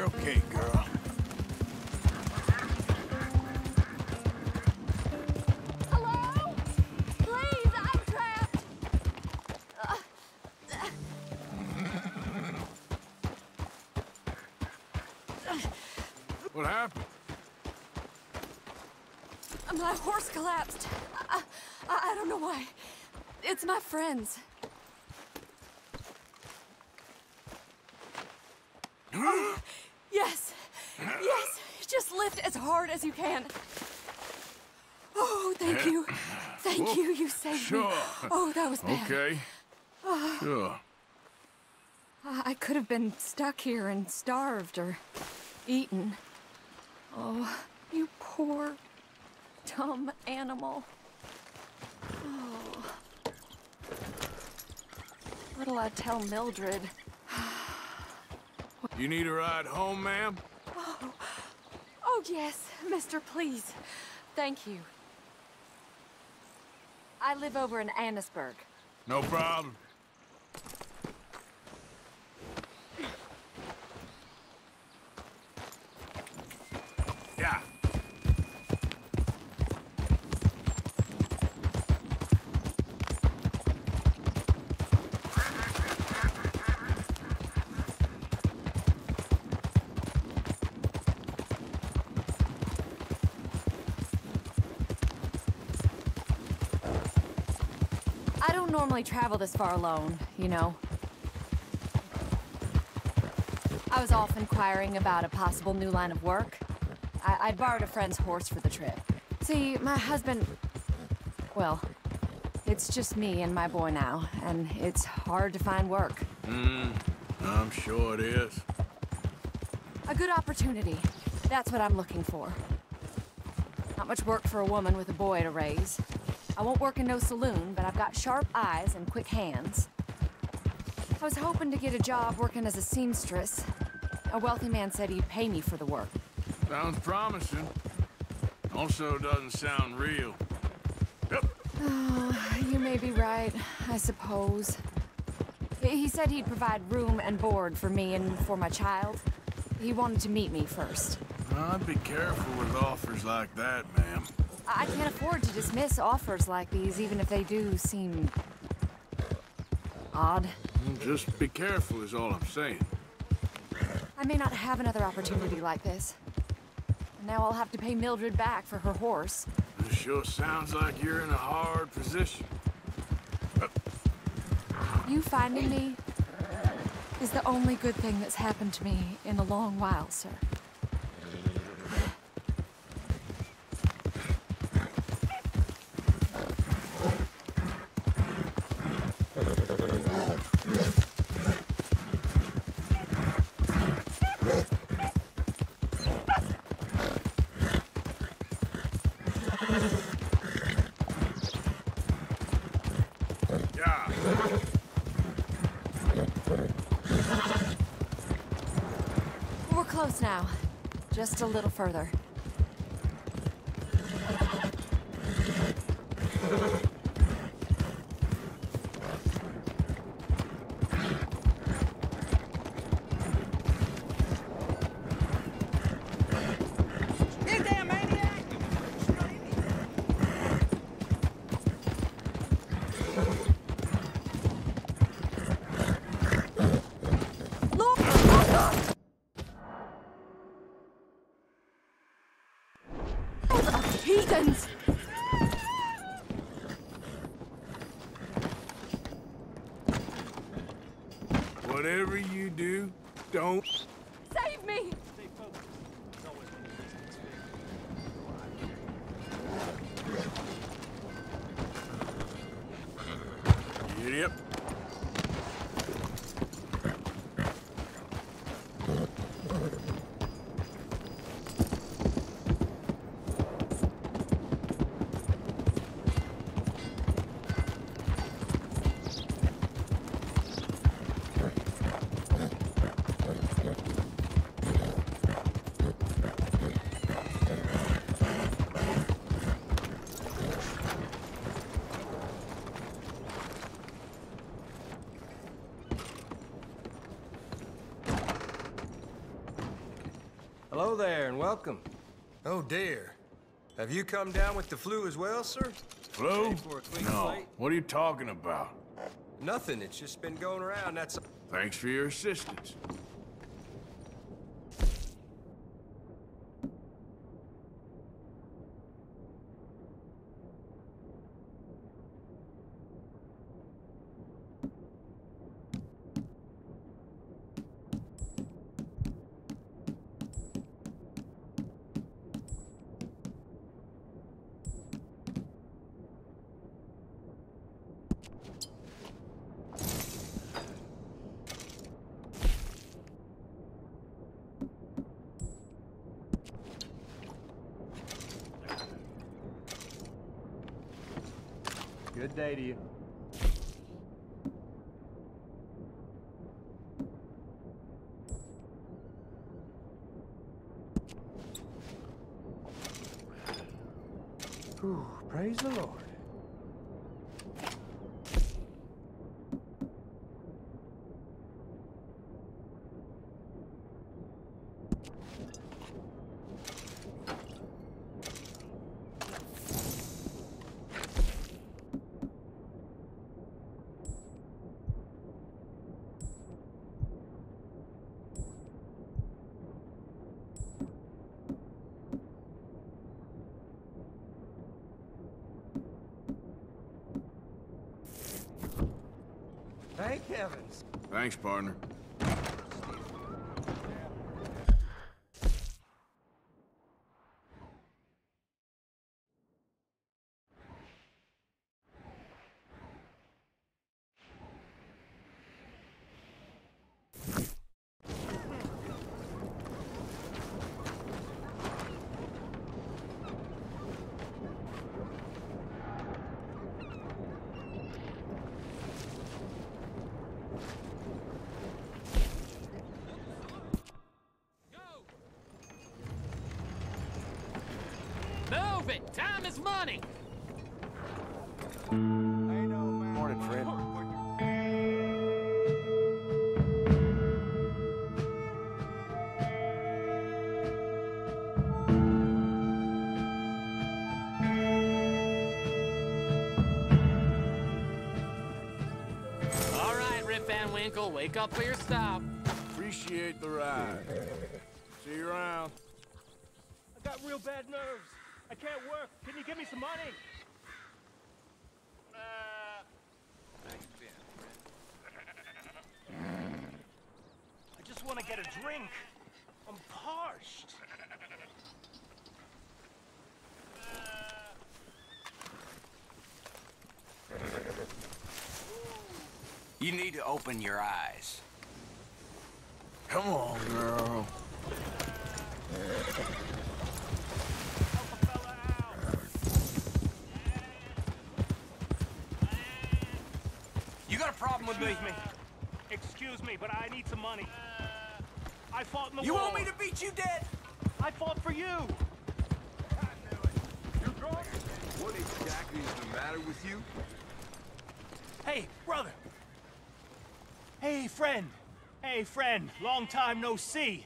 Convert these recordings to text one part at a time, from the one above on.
You're okay, girl. Hello? Please, I'm trapped. What happened? My horse collapsed. I don't know why. It's my friends. Yes. Yes. Just lift as hard as you can. Oh, thank you. Thank you. You saved me. Oh, that was bad. Okay. Sure. I could have been stuck here and starved or eaten. Oh, you poor, dumb animal. Oh. What'll I tell Mildred? You need a ride home, ma'am? Oh, yes, mister, please. Thank you. I live over in Annisburg. No problem. Yeah. I don't normally travel this far alone, you know. I was off inquiring about a possible new line of work. I'd borrowed a friend's horse for the trip. See, my husband... Well, it's just me and my boy now, and it's hard to find work. I'm sure it is. A good opportunity. That's what I'm looking for. Not much work for a woman with a boy to raise. I won't work in no saloon, but I've got sharp eyes and quick hands. I was hoping to get a job working as a seamstress. A wealthy man said he'd pay me for the work. Sounds promising. Also doesn't sound real. Yep. Oh, you may be right, I suppose. He said he'd provide room and board for me and for my child. He wanted to meet me first. I'd be careful with offers like that, ma'am. I can't afford to dismiss offers like these, even if they do seem... odd. Just be careful is all I'm saying. I may not have another opportunity like this. And now I'll have to pay Mildred back for her horse. It sure sounds like you're in a hard position. You finding me is the only good thing that's happened to me in a long while, sir. Yeah. We're close now. Just a little further. Heathens! Whatever you do, don't... Save me! Yep. Hello there, and welcome. Oh dear. Have you come down with the flu as well, sir? Flu? Ready for a clean No. slate? What are you talking about? Nothing, it's just been going around, that's... Thanks for your assistance. Good day to you. Ooh, praise the Lord. Thank heavens. Thanks, partner. Move it! Time is money! I know, man. Morning, friend. All right, Rip Van Winkle, wake up for your stop. Appreciate the ride. See you around. I got real bad nerves. I can't work. Can you give me some money? I just want to get a drink. I'm parched. You need to open your eyes. Come on, girl. Help a fella out. You got a problem with me? Excuse me, but I need some money. I fought in the You war. want me to beat you dead? I fought for you. You're drunk? What exactly is the matter with you? Hey, brother. Hey, friend. Hey, friend. Long time no see.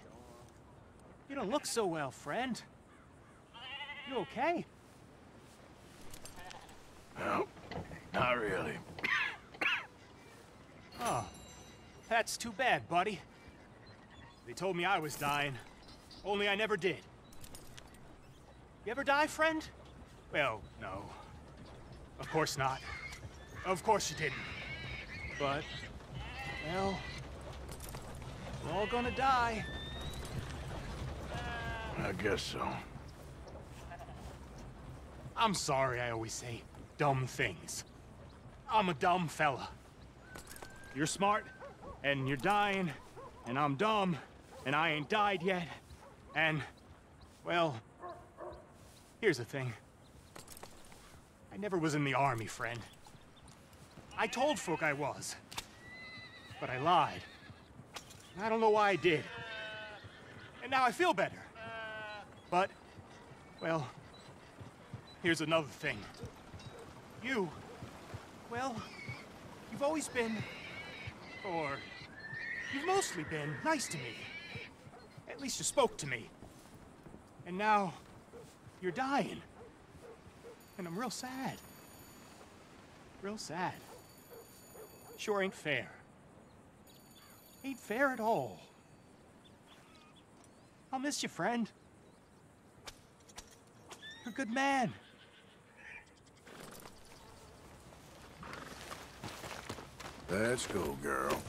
You don't look so well, friend. You okay? No, not really. Oh, that's too bad, buddy. They told me I was dying, only I never did. You ever die, friend? Well, no. Of course not. Of course you didn't. But, well, we're all gonna die. I guess so. I'm sorry I always say dumb things. I'm a dumb fella. You're smart, and you're dying, and I'm dumb, and I ain't died yet. And, well, here's the thing. I never was in the army, friend. I told folk I was, but I lied. And I don't know why I did. And now I feel better. But, well, here's another thing. You, well, you've always been, or you've mostly been nice to me. At least you spoke to me. And now, you're dying. And I'm real sad. Real sad. Sure ain't fair. Ain't fair at all. I'll miss you, friend. You're a good man. Let's go, girl.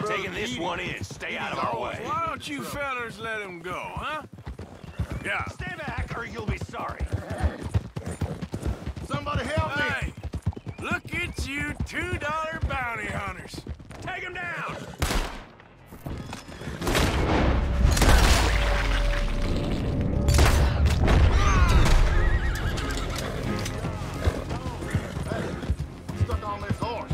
Taking this one in. Stay out of our way. Why don't you fellas let him go, huh? Yeah. Stay back or you'll be sorry. Somebody help me! Hey, look at you $2 bounty hunters. Take him down! Stuck on this horse.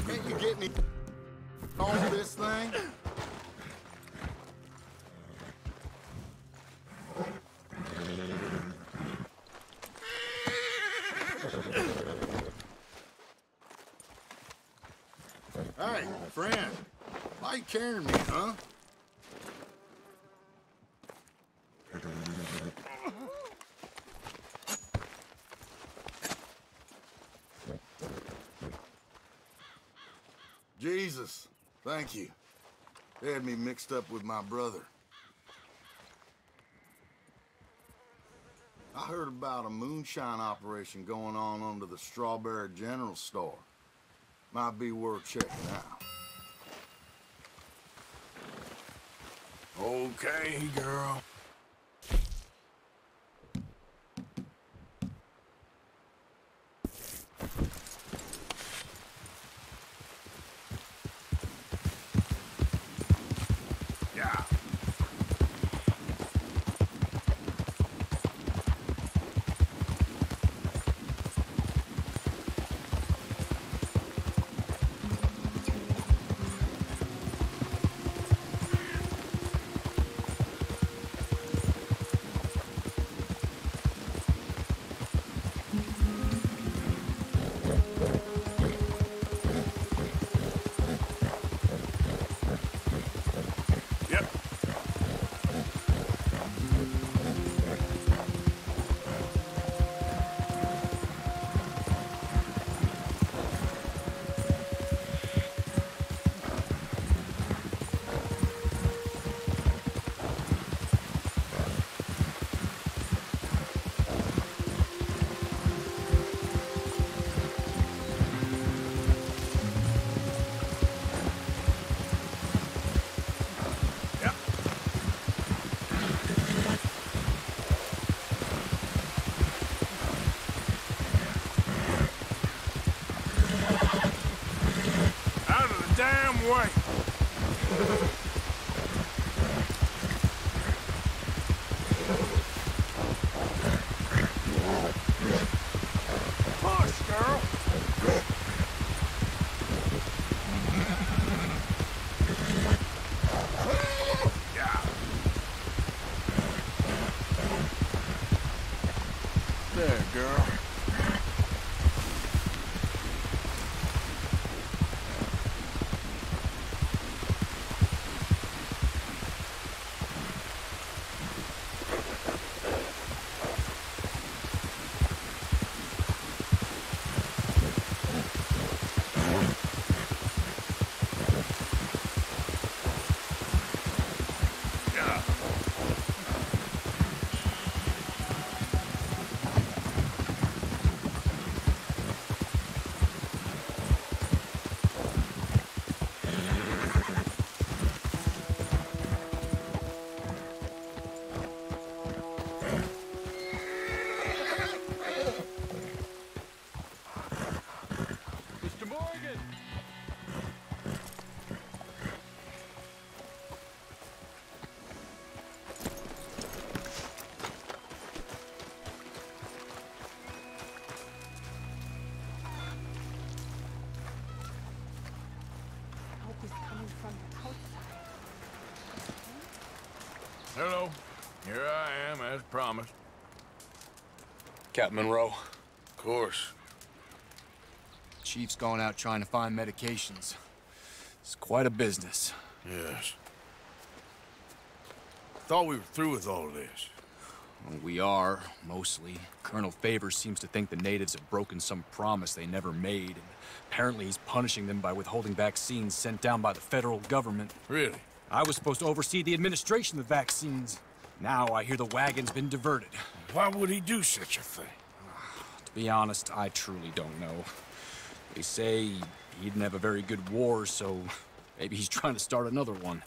Can't you get me on this thing? Hey, friend. Why you carrying me, huh? Jesus, thank you. They had me mixed up with my brother. I heard about a moonshine operation going on under the Strawberry General Store. Might be worth checking out. Okay, girl. Yeah. Damn way. Push, girl. Yeah. There, girl. Mr. Morgan! Hello. Here I am, as promised. Captain Monroe, Of course. Chief's going out trying to find medications. It's quite a business. Yes. Thought we were through with all this. Well, we are, mostly. Colonel Favors seems to think the natives have broken some promise they never made, and apparently he's punishing them by withholding vaccines sent down by the federal government. Really? I was supposed to oversee the administration of the vaccines. Now I hear the wagon's been diverted. Why would he do such a thing? To be honest, I truly don't know. They say he didn't have a very good war, so maybe he's trying to start another one.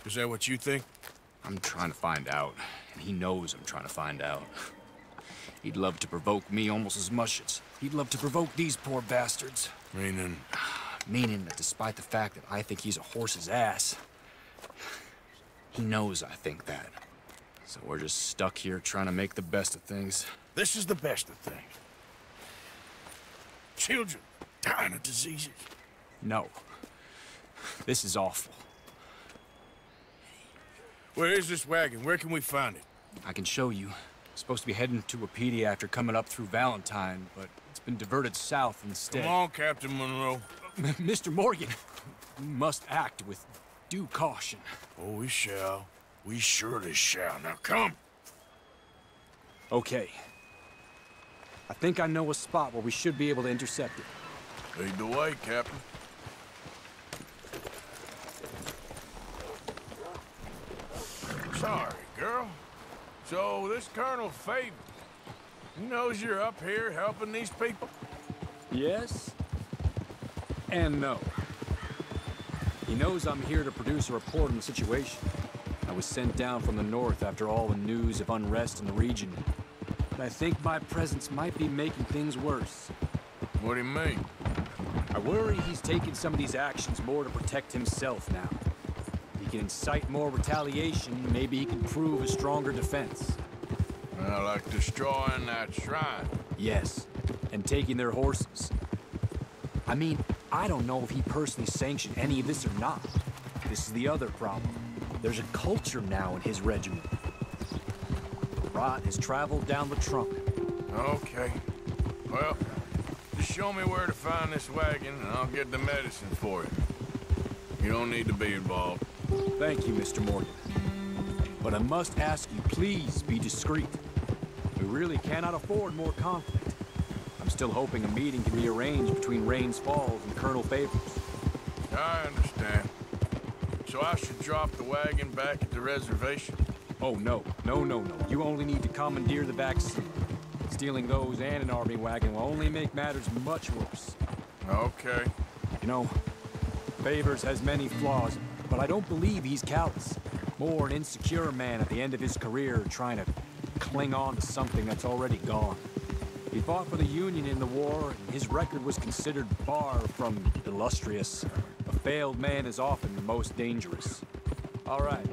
Is that what you think? I'm trying to find out, and he knows I'm trying to find out. He'd love to provoke me almost as much as he'd love to provoke these poor bastards. Meaning? Meaning that despite the fact that I think he's a horse's ass, he knows I think that. So we're just stuck here trying to make the best of things. This is the best of things. Children dying of diseases. No. This is awful. Where is this wagon? Where can we find it? I can show you. Supposed to be heading to Wapiti after coming up through Valentine, but it's been diverted south instead. Come on, Captain Monroe. Mr. Morgan, we must act with due caution. Oh, we shall. We surely shall. Now come. Okay. I think I know a spot where we should be able to intercept it. Lead the way, Captain. Sorry, girl. So this Colonel Favor, he knows you're up here helping these people? Yes. And no. He knows I'm here to produce a report on the situation. I was sent down from the north after all the news of unrest in the region. But I think my presence might be making things worse. What do you mean? I worry he's taking some of these actions more to protect himself now. He can incite more retaliation, maybe he can prove a stronger defense. Well, like destroying that shrine. Yes, and taking their horses. I mean, I don't know if he personally sanctioned any of this or not. This is the other problem. There's a culture now in his regiment. The rot has traveled down the trunk. Okay. Well, just show me where to find this wagon, and I'll get the medicine for you. You don't need to be involved. Thank you, Mr. Morgan. But I must ask you, please be discreet. We really cannot afford more conflict. I'm still hoping a meeting can be arranged between Rains Falls and Colonel Favors. I understand. So I should drop the wagon back at the reservation? Oh, no. No. You only need to commandeer the vaccine. Stealing those and an army wagon will only make matters much worse. Okay. You know, Favors has many flaws, but I don't believe he's callous. More an insecure man at the end of his career trying to cling on to something that's already gone. He fought for the Union in the war, and his record was considered far from illustrious. A failed man is often the most dangerous. All right,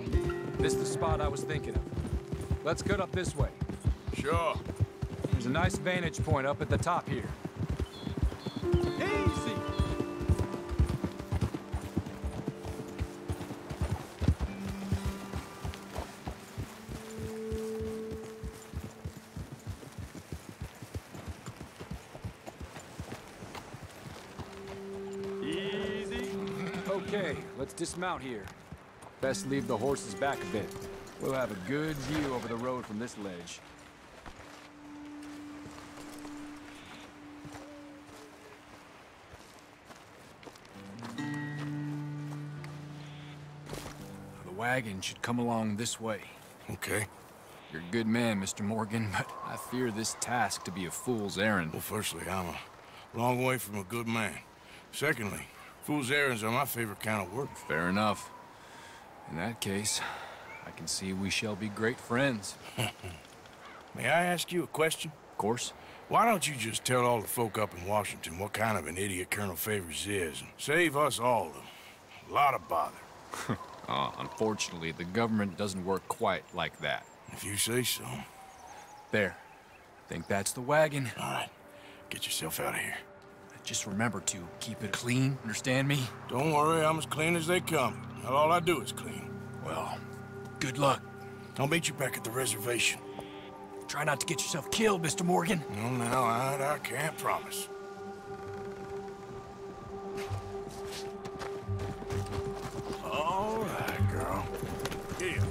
this is the spot I was thinking of. Let's cut up this way. Sure. There's a nice vantage point up at the top here. Easy! Easy. Okay, let's dismount here. Best leave the horses back a bit. We'll have a good view over the road from this ledge. The wagon should come along this way. Okay. You're a good man, Mr. Morgan, but I fear this task to be a fool's errand. Well, firstly, I'm a long way from a good man. Secondly, fool's errands are my favorite kind of work. Fair enough. In that case, I can see we shall be great friends. May I ask you a question? Of course. Why don't you just tell all the folk up in Washington what kind of an idiot Colonel Favors is, and save us all a lot of bother? Unfortunately, the government doesn't work quite like that. If you say so. There. Think that's the wagon. All right. Get yourself out of here. Just remember to keep it clean, understand me? Don't worry, I'm as clean as they come. Not all I do is clean. Well, good luck. I'll meet you back at the reservation. Try not to get yourself killed, Mr. Morgan. No, now, I can't promise. All right, girl. Here.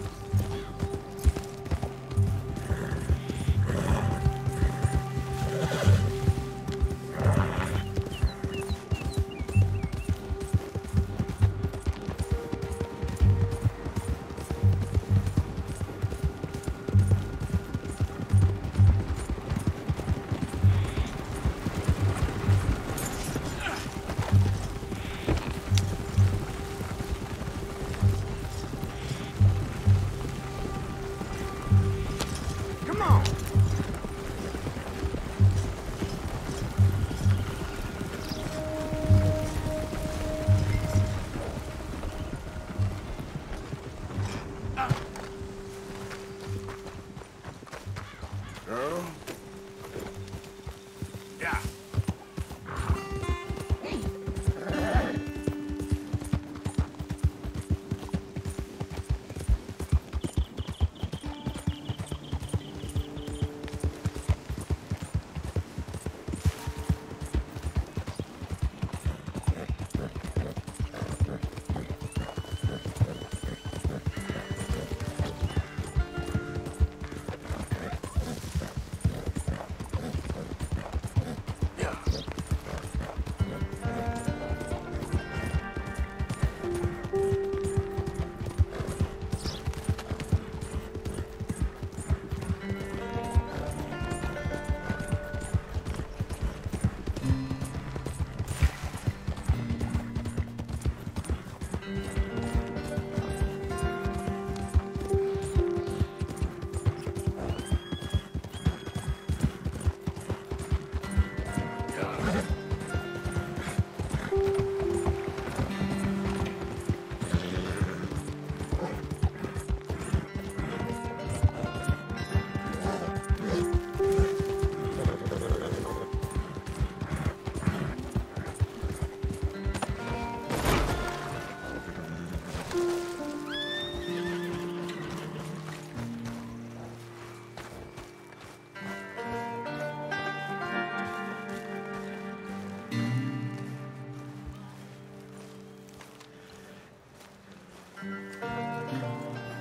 Girl. Yeah.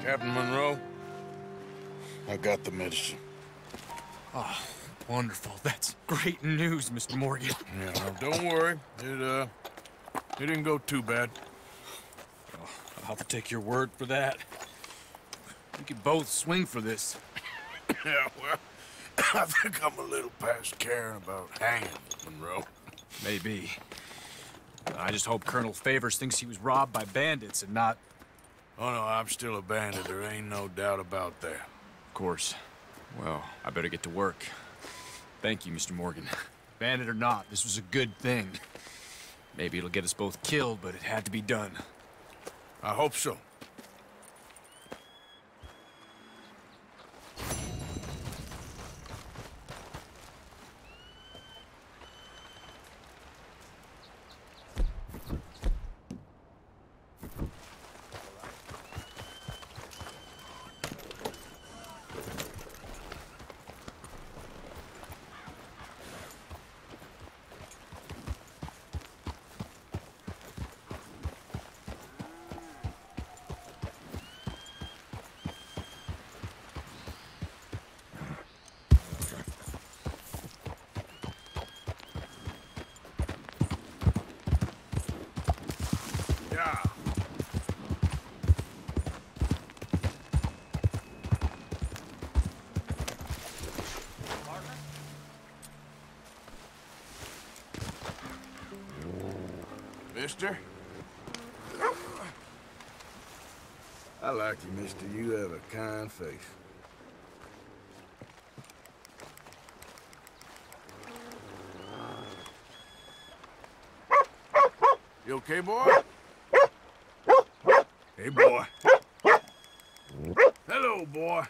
Captain Monroe, I got the medicine. Oh, wonderful. That's great news, Mr. Morgan. Yeah, well, don't worry. It didn't go too bad. Oh, I'll have to take your word for that. We could both swing for this. Yeah, well, I think I'm a little past caring about hanging, Monroe. Maybe. I just hope Colonel Favors thinks he was robbed by bandits and not... Oh, no, I'm still a bandit. There ain't no doubt about that. Of course. Well, I better get to work. Thank you, Mr. Morgan. Bandit or not, this was a good thing. Maybe it'll get us both killed, but it had to be done. I hope so. Mister? I like you, mister. You have a kind face. You okay, boy? Hey, boy. Hello, boy.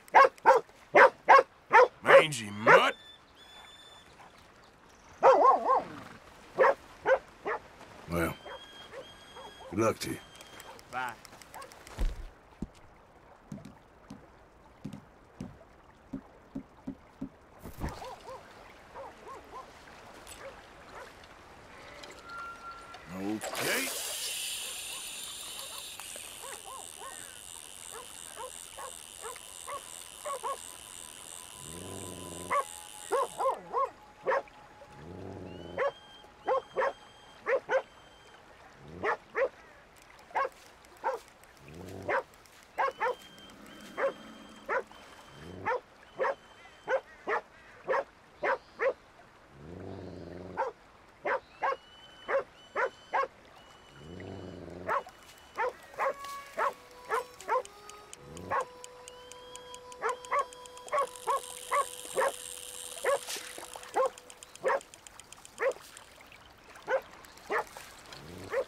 Mangy mutt. Well, good luck to you. Bye. Okay.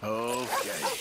Okay.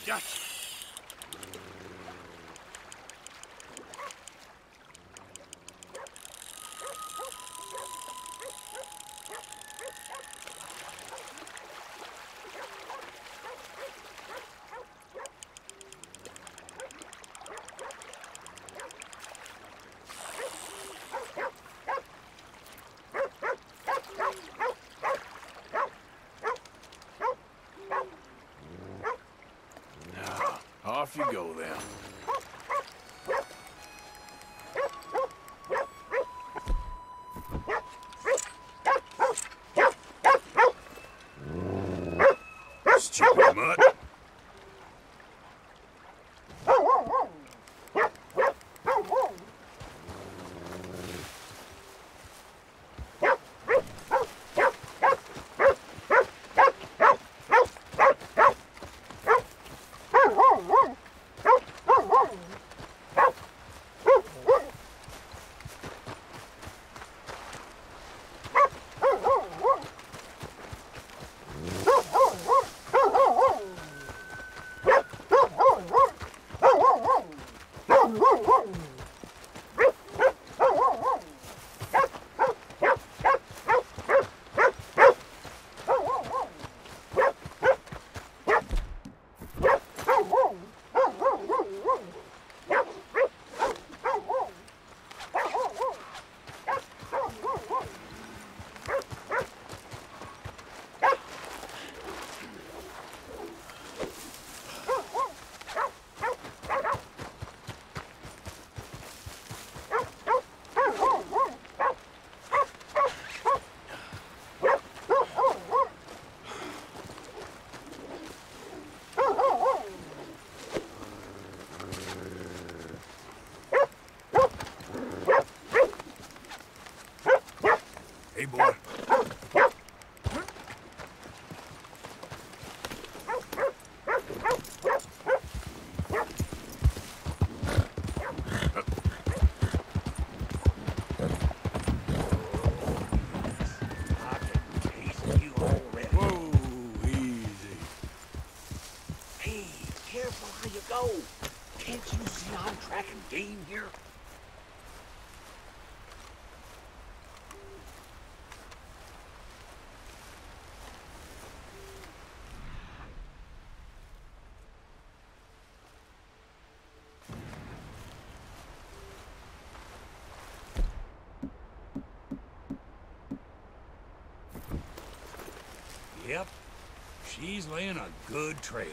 Gotcha. Off you go, then. Stupid mutt. Steady, boy. Can't you see I'm tracking game here? Yep, she's laying a good trail.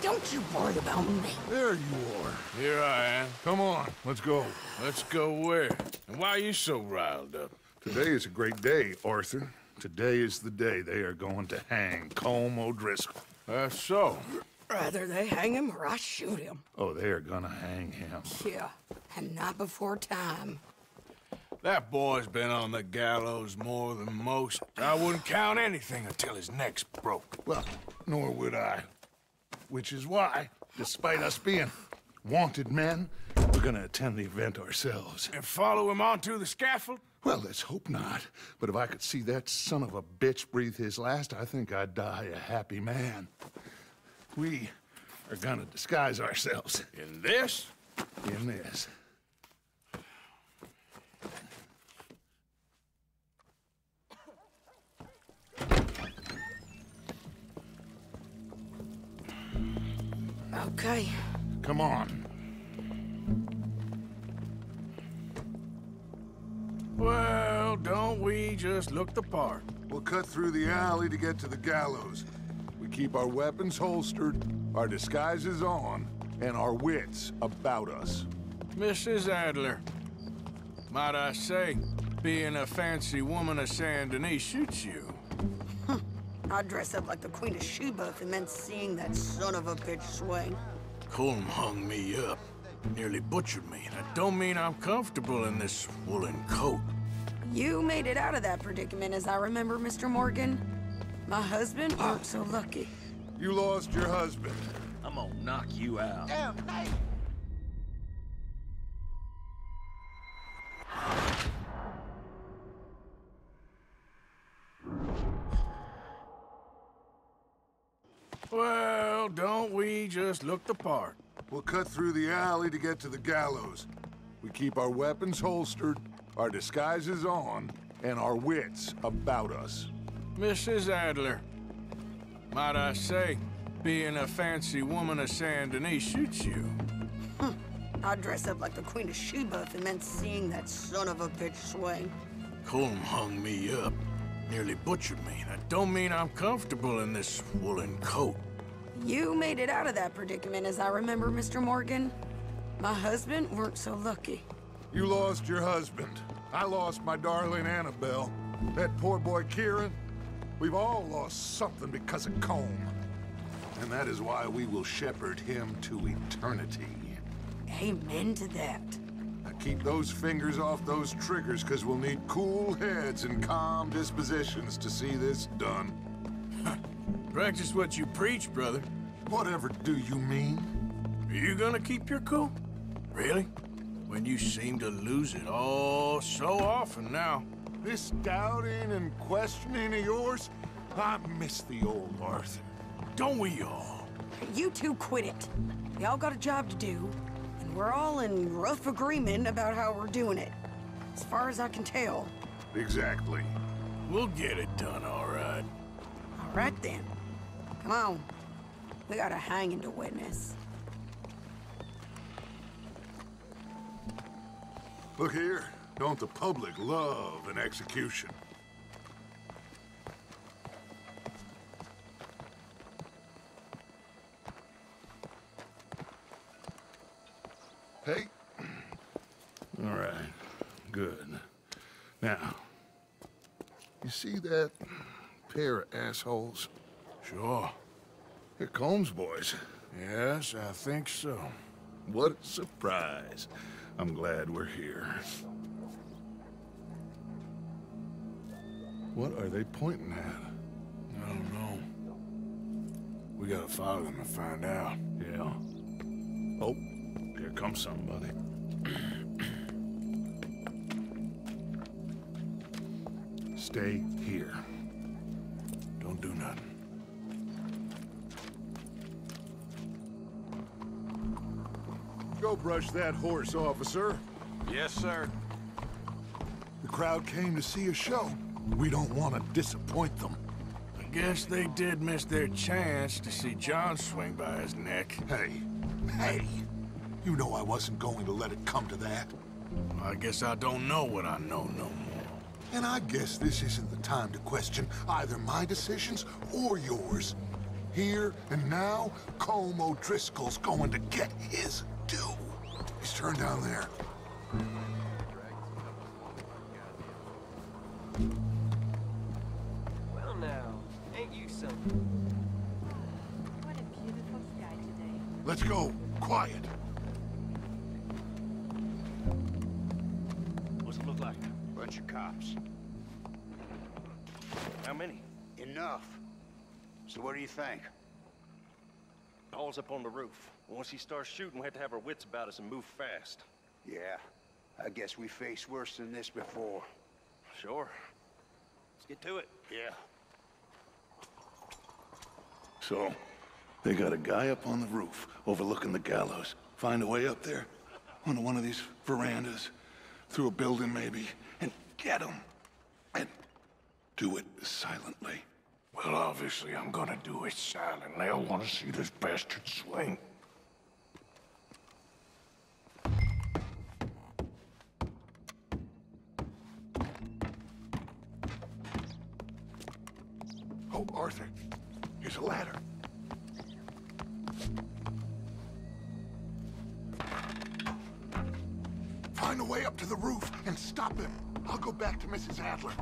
Don't you worry about me. There you are. Here I am. Come on, let's go. Let's go where? And why are you so riled up? Today is a great day, Arthur. Today is the day they are going to hang Colm O'Driscoll. That's so. Rather they hang him or I shoot him. Oh, they are gonna hang him. Yeah, and not before time. That boy's been on the gallows more than most. I wouldn't count anything until his neck's broke. Well, nor would I. Which is why, despite us being wanted men, we're gonna attend the event ourselves. And follow him onto the scaffold? Well, let's hope not. But if I could see that son of a bitch breathe his last, I think I'd die a happy man. We are gonna disguise ourselves. In this? In this. Okay. Come on. Well, don't we just look the part? We'll cut through the alley to get to the gallows. We keep our weapons holstered, our disguises on, and our wits about us. Mrs. Adler, might I say, being a fancy woman of Saint Denis shoots you. I'd dress up like the Queen of Sheba if it meant seeing that son of a bitch swing. Colm hung me up, nearly butchered me. That don't mean I'm comfortable in this woolen coat. You made it out of that predicament, as I remember, Mr. Morgan. My husband weren't so lucky. You lost your husband. I'm gonna knock you out. Damn, hey! Well, don't we just look the part? We'll cut through the alley to get to the gallows. We keep our weapons holstered, our disguises on, and our wits about us. Mrs. Adler, might I say, being a fancy woman of Saint Denis shoots you. I'd dress up like the Queen of Sheba if it meant seeing that son of a bitch swing. Colm hung me up, nearly butchered me. That don't mean I'm comfortable in this woolen coat. You made it out of that predicament, as I remember, Mr. Morgan. My husband weren't so lucky. You lost your husband. I lost my darling Annabelle. That poor boy Kieran. We've all lost something because of Colm. And that is why we will shepherd him to eternity. Amen to that. Now keep those fingers off those triggers, because we'll need cool heads and calm dispositions to see this done. Practice what you preach, brother. Whatever do you mean? Are you gonna keep your cool? Really? When you seem to lose it all so often now. This doubting and questioning of yours, I miss the old Arthur. Don't we all? You two quit it. We all got a job to do, and we're all in rough agreement about how we're doing it. As far as I can tell. Exactly. We'll get it done, all right. All right, then. Come on. We got a hanging to witness. Look here. Don't the public love an execution? Hey. All right. Good. Now, you see that pair of assholes? Sure. They're Combs boys. Yes, I think so. What a surprise. I'm glad we're here. What are they pointing at? I don't know. We gotta follow them and find out. Yeah. Oh, here comes somebody. Stay here. Don't do nothing. Go brush that horse, officer. Yes, sir. The crowd came to see a show. We don't want to disappoint them. I guess they did miss their chance to see John swing by his neck. Hey, you know I wasn't going to let it come to that. I guess I don't know what I know no more. And I guess this isn't the time to question either my decisions or yours. Here and now, Colm O'Driscoll's going to get his due. He's turned down there. Well now, ain't you something? What a beautiful sky today. Let's go. Quiet. What's it look like? Bunch of cops. How many? Enough. So what do you think? Paul's up on the roof. Once he starts shooting, we have to have our wits about us and move fast. Yeah, I guess we faced worse than this before. Sure. Let's get to it. Yeah. So, they got a guy up on the roof overlooking the gallows. Find a way up there, onto one of these verandas, through a building maybe, and get him. And do it silently. Well, obviously I'm gonna do it silently. I want to see this bastard swing. Oh, Arthur, here's a ladder. Find a way up to the roof and stop him. I'll go back to Mrs. Adler.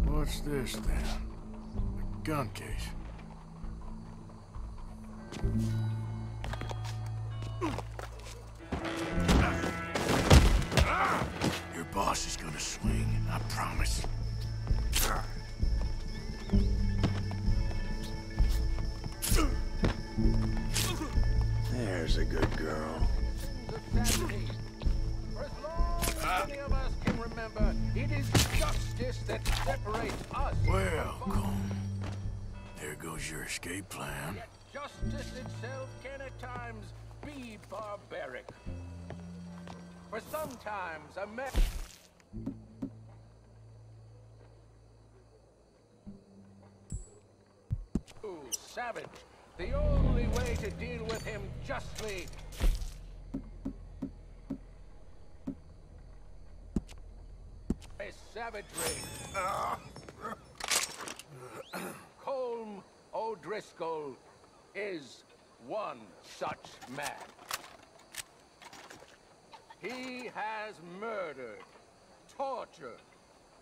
What's this, then? A gun case. Your boss is gonna swing, I promise. There's a good girl. For as long as any of us can remember, it is justice that separates us. Well, Colm, there goes your escape plan. Yet justice itself can at times be barbaric. For sometimes a man... savage. The only way to deal with him justly is savagery. Colm O'Driscoll is one such man. He has murdered, tortured,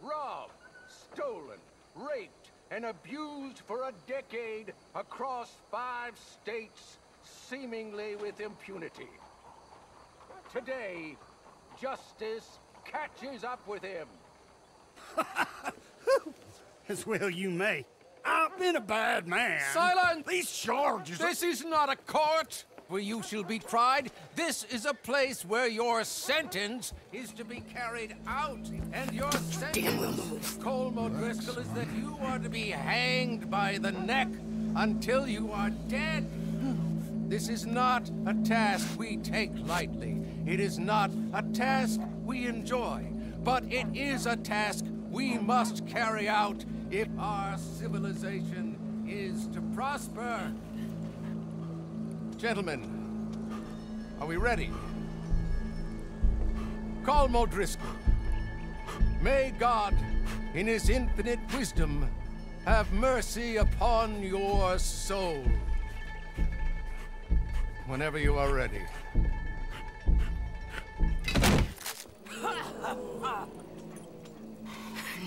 robbed, stolen, raped, and abused for a decade across 5 states, seemingly with impunity. Today, justice catches up with him. As well you may. I've been a bad man. Silence! These charges... This is not a court where you shall be tried. This is a place where your sentence is to be carried out. And your sentence, Colm O'Driscoll, is that you are to be hanged by the neck until you are dead. This is not a task we take lightly. It is not a task we enjoy. But it is a task we must carry out if our civilization is to prosper. Gentlemen, are we ready? Colm O'Driscoll, may God, in his infinite wisdom, have mercy upon your soul. Whenever you are ready.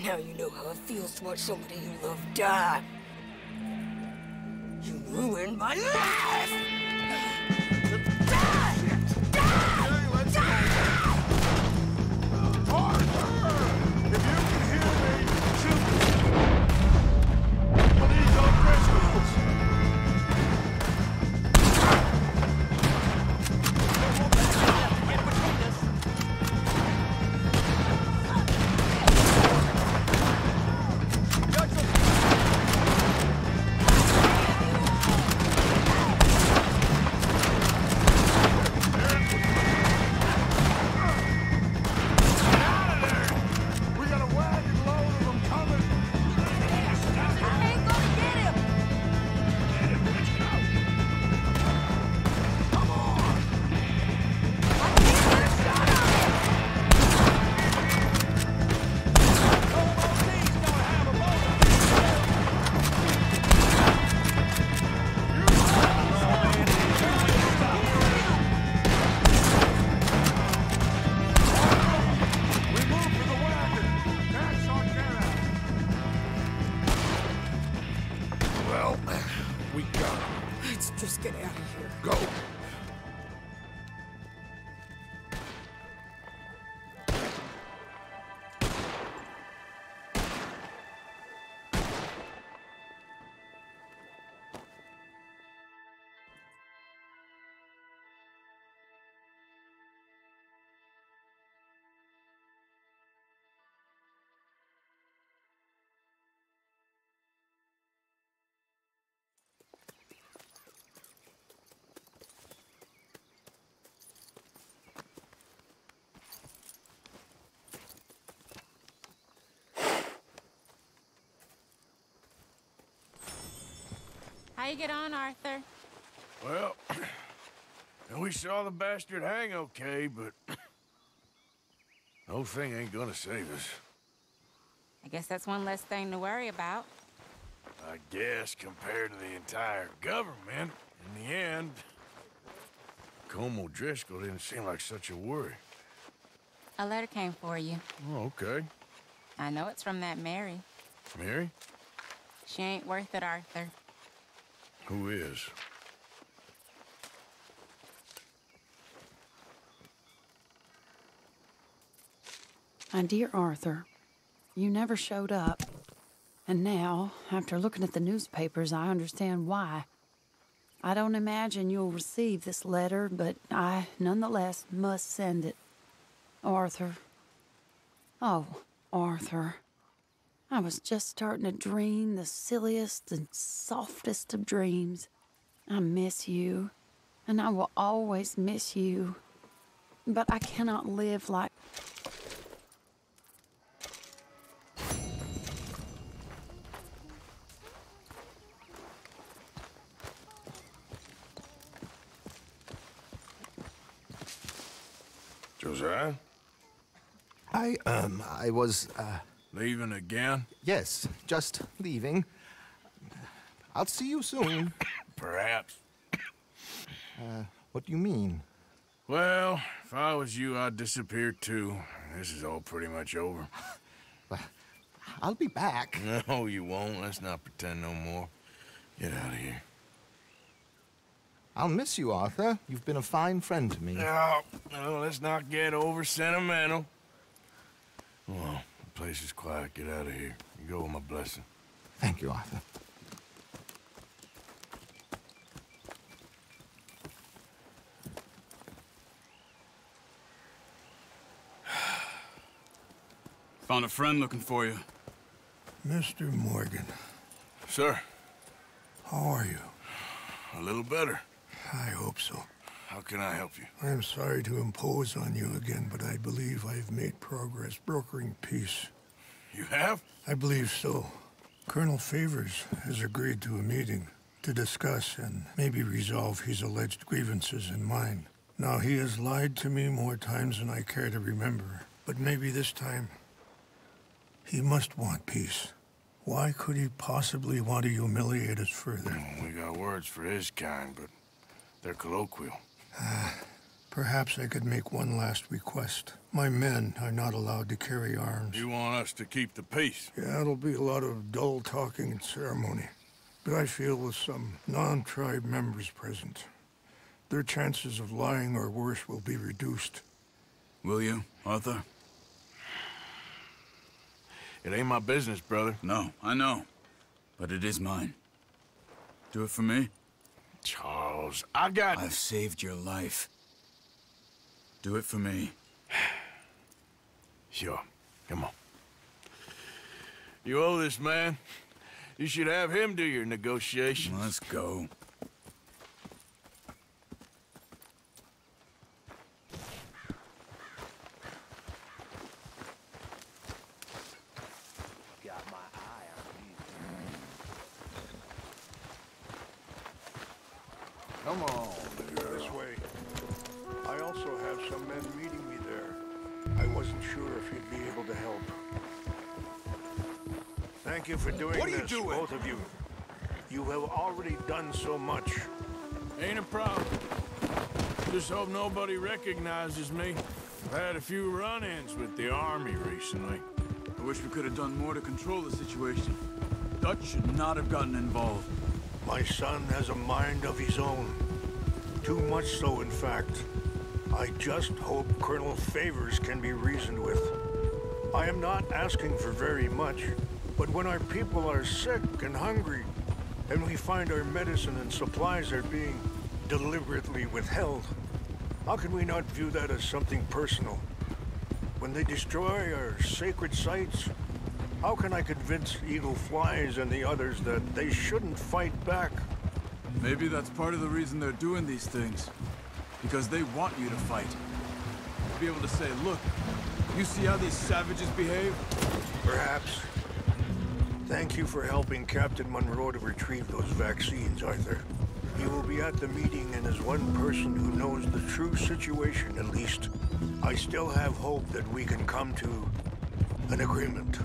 Now you know how it feels to watch somebody you love die. You ruined my life! How you get on, Arthur? Well, we saw the bastard hang okay, but the whole thing ain't gonna save us. I guess that's one less thing to worry about. I guess compared to the entire government, in the end, Colm O'Driscoll didn't seem like such a worry. A letter came for you. Oh, okay. I know it's from that Mary. Mary? She ain't worth it, Arthur. Who is? My dear Arthur, you never showed up. And now, after looking at the newspapers, I understand why. I don't imagine you'll receive this letter, but I, nonetheless, must send it. Arthur. Oh, Arthur. I was just starting to dream the silliest and softest of dreams. I miss you, and I will always miss you. But I cannot live like... Josiah? I was, Leaving again? Yes, just leaving. I'll see you soon. Perhaps. What do you mean? Well, if I was you, I'd disappear too. This is all pretty much over. I'll be back. No, you won't. Let's not pretend no more. Get out of here. I'll miss you, Arthur. You've been a fine friend to me. No, let's not get over sentimental. Well, the place is quiet. Get out of here. You go with my blessing. Thank you, Arthur. Found a friend looking for you. Mr. Morgan. Sir. How are you? A little better. I hope so. How can I help you? I am sorry to impose on you again, but I believe I've made progress brokering peace. You have? I believe so. Colonel Favors has agreed to a meeting to discuss and maybe resolve his alleged grievances and mine. Now, he has lied to me more times than I care to remember, but maybe this time he must want peace. Why could he possibly want to humiliate us further? Well, we got words for his kind, but they're colloquial. Perhaps I could make one last request. My men are not allowed to carry arms. You want us to keep the peace? Yeah, it'll be a lot of dull talking and ceremony. But I feel with some non-tribe members present, their chances of lying or worse will be reduced. Will you, Arthur? It ain't my business, brother. No, I know. But it is mine. Do it for me? Charles, I've saved your life. Do it for me. Sure. Come on. You owe this man. You should have him do your negotiations. Let's go. Come on, this way. I also have some men meeting me there. I wasn't sure if you'd be able to help. Thank you for doing this, both of you. You have already done so much. Ain't a problem. Just hope nobody recognizes me. I've had a few run-ins with the army recently. I wish we could have done more to control the situation. Dutch should not have gotten involved. My son has a mind of his own. Too much so, in fact. I just hope Colonel Favors can be reasoned with. I am not asking for very much, but when our people are sick and hungry, and we find our medicine and supplies are being deliberately withheld, how can we not view that as something personal? When they destroy our sacred sites, how can I convince Eagle Flies and the others that they shouldn't fight back? Maybe that's part of the reason they're doing these things. Because they want you to fight. To be able to say, look, you see how these savages behave? Perhaps. Thank you for helping Captain Monroe to retrieve those vaccines, Arthur. He will be at the meeting, and as one person who knows the true situation, at least, I still have hope that we can come to an agreement.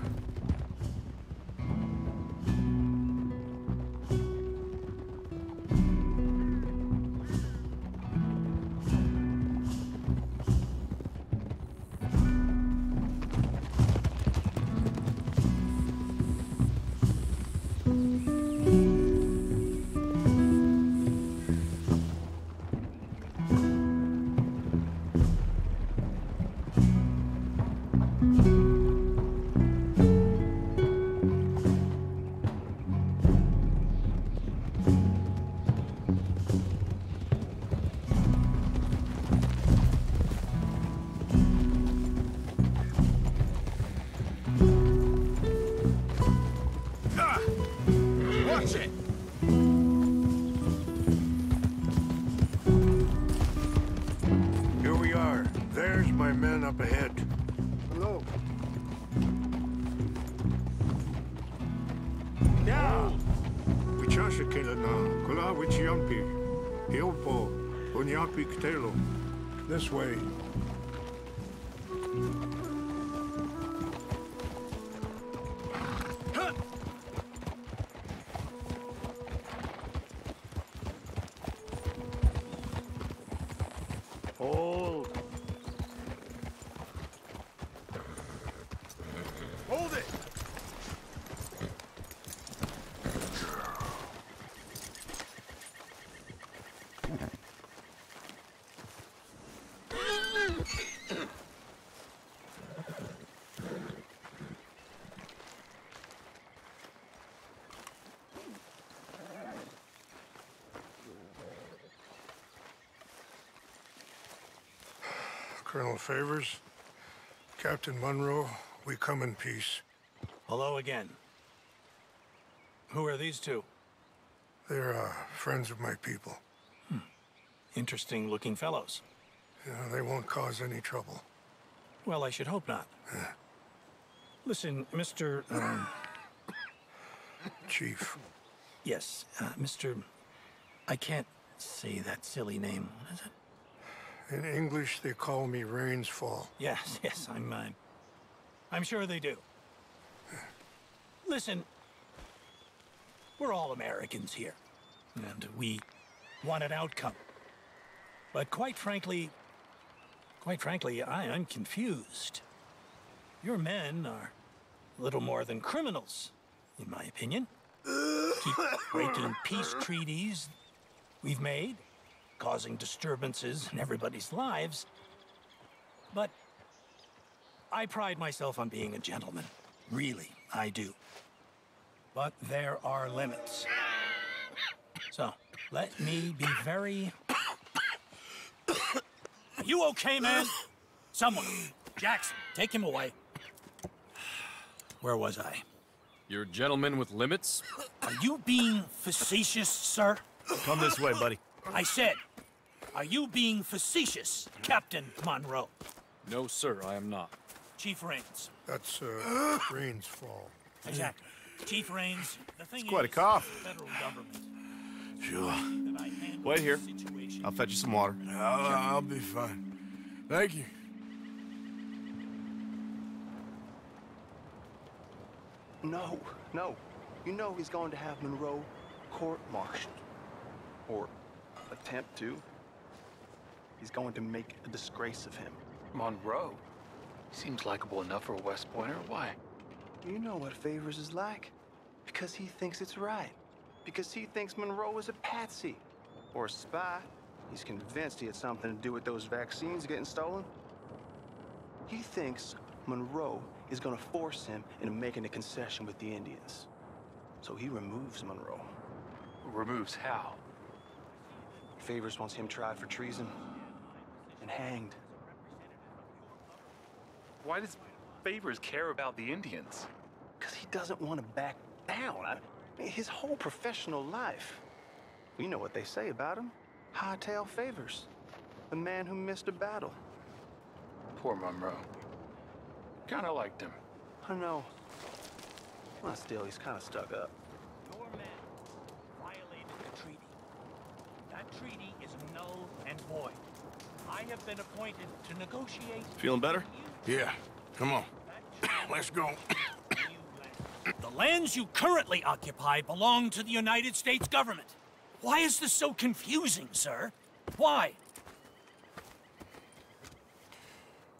Watch it! Here we are. There's my men up ahead. Hello. Now! This way. Hold. Hold it! Colonel Favors, Captain Monroe, we come in peace. Hello again. Who are these two? They're friends of my people. Interesting looking fellows. Yeah, they won't cause any trouble. Well, I should hope not. Listen, Mr. Chief. Yes, Mr. I can't say that silly name. What is it? In English, they call me Rains Fall. Yes, yes, I'm sure they do. Listen, we're all Americans here, and we want an outcome. But quite frankly, I'm confused. Your men are a little more than criminals, in my opinion. Keep breaking peace treaties we've made, causing disturbances in everybody's lives. But I pride myself on being a gentleman. Really, I do. But there are limits. So, let me be very... Are you okay, man? Someone. Jackson, take him away. Where was I? You're a gentleman with limits? Are you being facetious, sir? Come this way, buddy. I said, are you being facetious, Captain Monroe? No, sir, I am not. Chief Rains. That's, Rains Fall. Exactly. Chief Rains, the thing It's quite a is, cough. the federal government. Sure. Wait here. I'll fetch you some water. I'll be fine. Thank you. No, no. You know he's going to have Monroe court-martialed. Or attempt to. He's going to make a disgrace of him. Monroe? Seems likable enough for a West Pointer. Why? You know what Favors is like. Because he thinks it's right. Because he thinks Monroe is a patsy. Or a spy. He's convinced he had something to do with those vaccines getting stolen. He thinks Monroe is gonna force him into making a concession with the Indians. So he removes Monroe. Removes how? Favors wants him tried for treason and hanged. Why does Favors care about the Indians? Because he doesn't want to back down. His whole professional life. You know what they say about him. Hightail Favors. The man who missed a battle. Poor Monroe. Kinda liked him. I know. Well, still, he's kind of stuck up. Your men violated the treaty. That treaty is null and void. I have been appointed to negotiate... Feeling better? Yeah. Come on. Let's go. The lands you currently occupy belong to the United States government. Why is this so confusing, sir? Why?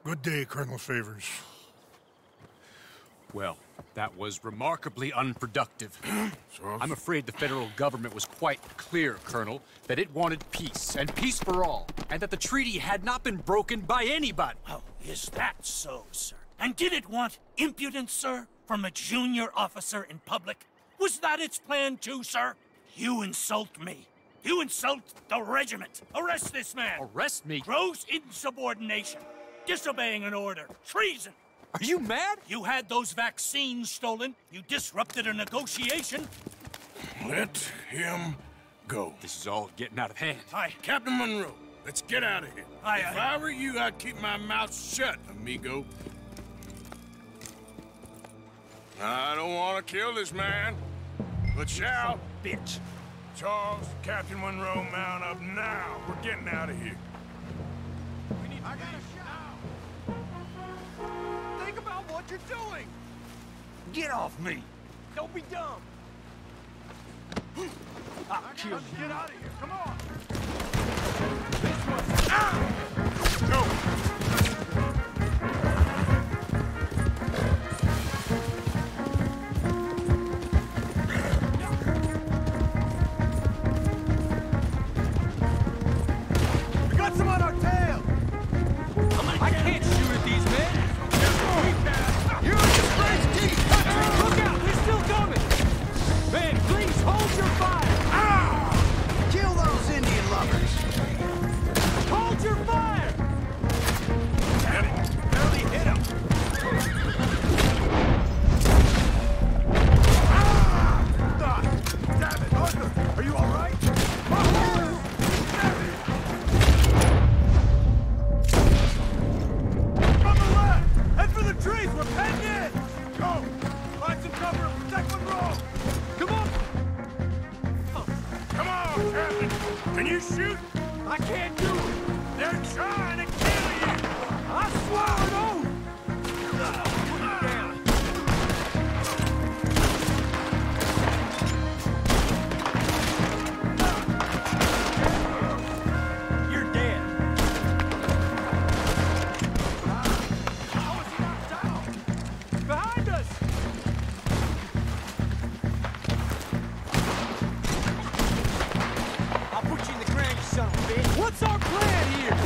Good day, Colonel Favors. Well, that was remarkably unproductive. I'm afraid the federal government was quite clear, Colonel, that it wanted peace, and peace for all, and that the treaty had not been broken by anybody. Oh, is that so, sir? And did it want impudence, sir, from a junior officer in public? Was that its plan too, sir? You insult me. You insult the regiment. Arrest this man. Arrest me? Gross insubordination. Disobeying an order. Treason. Are you mad? You had those vaccines stolen. You disrupted a negotiation. Let him go. This is all getting out of hand. Captain Monroe, let's get out of here. If I were you, I'd keep my mouth shut, amigo. I don't want to kill this man, but shall. Bitch. Charles, Captain Monroe, mount up now. We're getting out of here. I got a shot. Think about what you're doing. Get off me. Don't be dumb. I'll kill you. Get out of here. Come on. This one. Go. I can't shoot at these men! You're in the French teeth! Look out! They're still coming! Man, please hold your fire! Kill those Indian lovers. Hold your fire! Barely hit him. Damn it, Arthur! Are you all right? Trees, we're penned in! Go! Find some cover and protect Monroe! Come on! Come on, Captain! Can you shoot? I can't do it! They're trying to kill you! I swear no! Put it down! You're dead! Behind us! I'll put you in the ground, you son of a bitch! What's our plan here?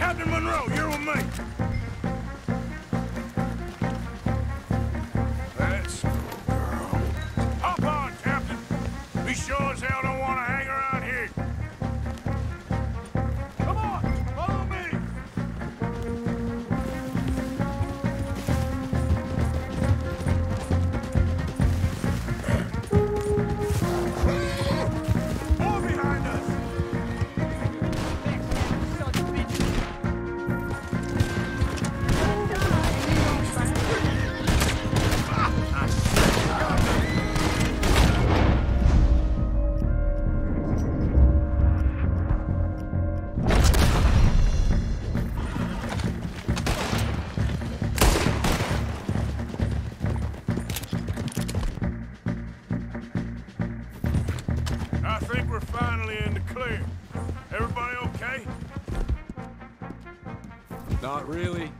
Captain Monroe, you're with me. Let's go, girl. Hop on, Captain. We sure as hell don't want to hang around here. Come on, follow me. More behind us. I think we're finally in the clear. Everybody okay? Not really.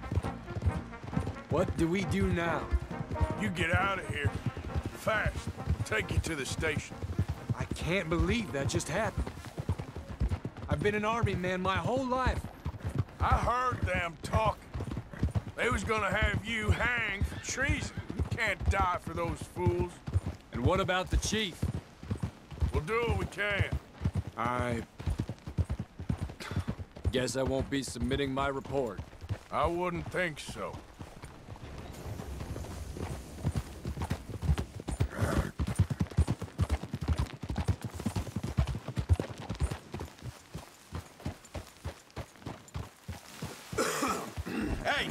What do we do now? You get out of here. Fast. Take you to the station. I can't believe that just happened. I've been an army man my whole life. I heard them talking. They was gonna have you hanged for treason. You can't die for those fools. And what about the chief? We'll do what we can. I guess I won't be submitting my report. I wouldn't think so. Hey!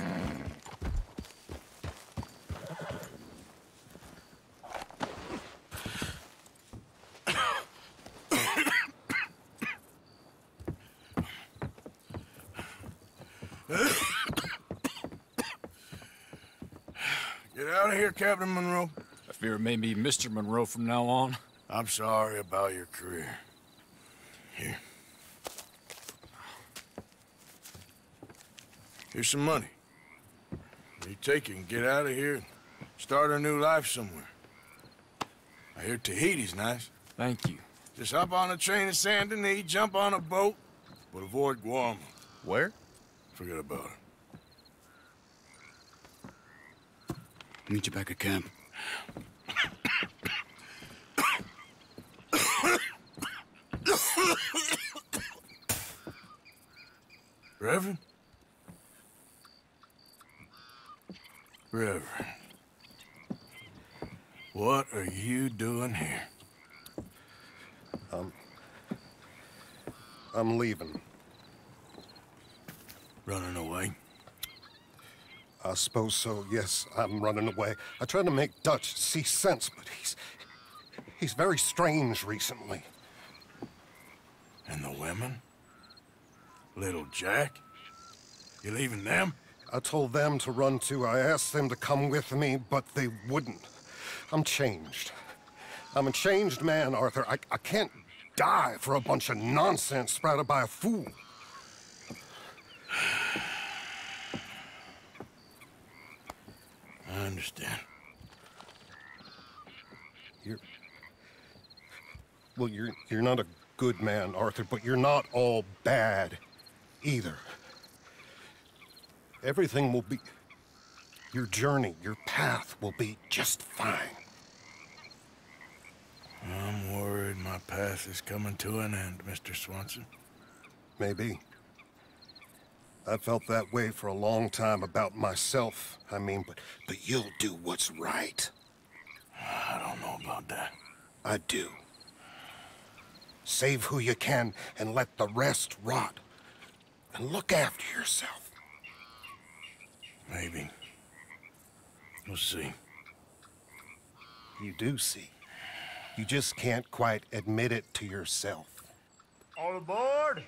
Get out of here, Captain Monroe. I fear it may be Mr. Monroe from now on. I'm sorry about your career. Here. Here's some money. You take it and get out of here and start a new life somewhere. I hear Tahiti's nice. Thank you. Just hop on a train to Saint Denis, jump on a boat, but avoid Guam. Where? Forget about it. Meet you back at camp. Reverend? Reverend. What are you doing here? I'm leaving. Running away? I suppose so, yes. I'm running away. I tried to make Dutch see sense, but he's very strange recently. And the women? Little Jack? You leaving them? I told them to run too. I asked them to come with me, but they wouldn't. I'm changed. I'm a changed man, Arthur. I can't die for a bunch of nonsense sprouted by a fool. I understand. You're not a good man, Arthur, but you're not all bad either. Everything will be... Your journey, your path will be just fine. I'm worried my path is coming to an end, Mr. Swanson. Maybe. I felt that way for a long time about myself, I mean, but you'll do what's right. I don't know about that. I do. Save who you can and let the rest rot. And look after yourself. Maybe. We'll see. You do see. You just can't quite admit it to yourself. All aboard!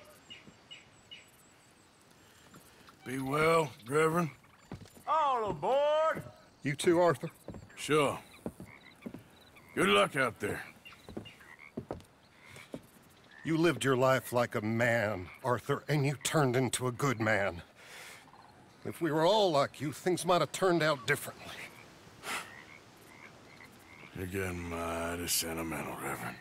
Be well, Reverend. All aboard! You too, Arthur? Sure. Good luck out there. You lived your life like a man, Arthur, and you turned into a good man. If we were all like you, things might have turned out differently. You're getting mighty sentimental, Reverend.